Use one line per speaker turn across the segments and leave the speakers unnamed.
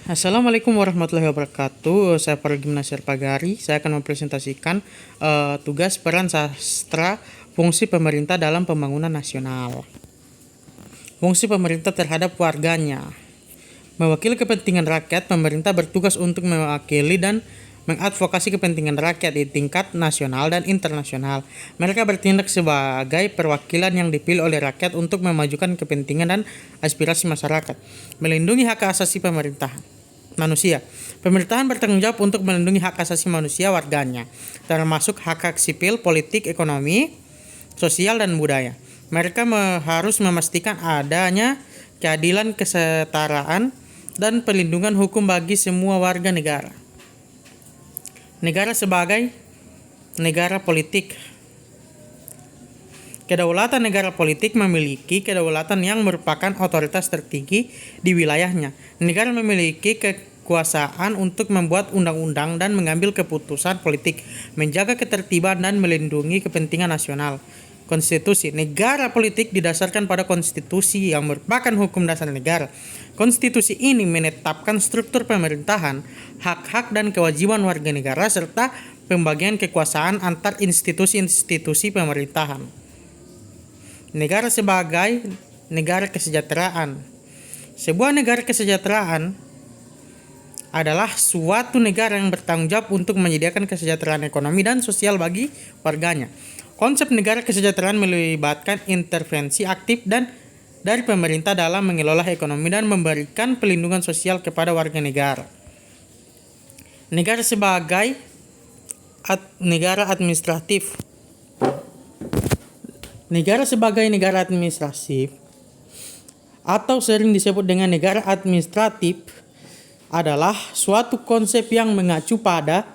Assalamualaikum warahmatullahi wabarakatuh. Saya Paragim Nasir Pagari. Saya akan mempresentasikan tugas peran sastra fungsi pemerintah dalam pembangunan nasional. Fungsi pemerintah terhadap warganya. Mewakili kepentingan rakyat, pemerintah bertugas untuk mewakili dan mengadvokasi kepentingan rakyat di tingkat nasional dan internasional. Mereka bertindak sebagai perwakilan yang dipilih oleh rakyat untuk memajukan kepentingan dan aspirasi masyarakat. Melindungi hak asasi manusia. Pemerintahan bertanggung jawab untuk melindungi hak asasi manusia warganya, termasuk hak-hak sipil, politik, ekonomi, sosial, dan budaya. Mereka harus memastikan adanya keadilan, kesetaraan, dan perlindungan hukum bagi semua warga negara. Negara sebagai negara politik. Kedaulatan negara politik memiliki kedaulatan yang merupakan otoritas tertinggi di wilayahnya. Negara memiliki kekuasaan untuk membuat undang-undang dan mengambil keputusan politik, menjaga ketertiban dan melindungi kepentingan nasional. Konstitusi. Negara politik didasarkan pada konstitusi yang merupakan hukum dasar negara. Konstitusi ini menetapkan struktur pemerintahan, hak-hak dan kewajiban warga negara, serta pembagian kekuasaan antar institusi-institusi pemerintahan. Negara sebagai negara kesejahteraan. Sebuah negara kesejahteraan adalah suatu negara yang bertanggung jawab untuk menyediakan kesejahteraan ekonomi dan sosial bagi warganya. Konsep negara kesejahteraan melibatkan intervensi aktif dari pemerintah dalam mengelola ekonomi dan memberikan perlindungan sosial kepada warga negara. Negara sebagai negara administratif. Negara sebagai negara administratif atau sering disebut dengan negara administratif adalah suatu konsep yang mengacu pada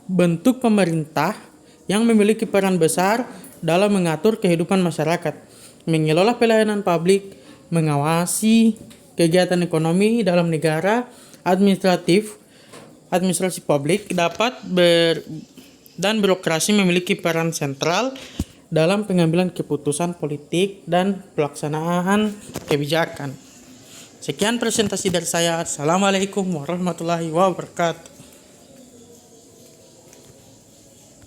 bentuk pemerintah yang memiliki peran besar dalam mengatur kehidupan masyarakat, mengelola pelayanan publik, mengawasi kegiatan ekonomi dalam negara. Administrasi publik dan birokrasi memiliki peran sentral dalam pengambilan keputusan politik dan pelaksanaan kebijakan. Sekian presentasi dari saya. Assalamualaikum warahmatullahi wabarakatuh.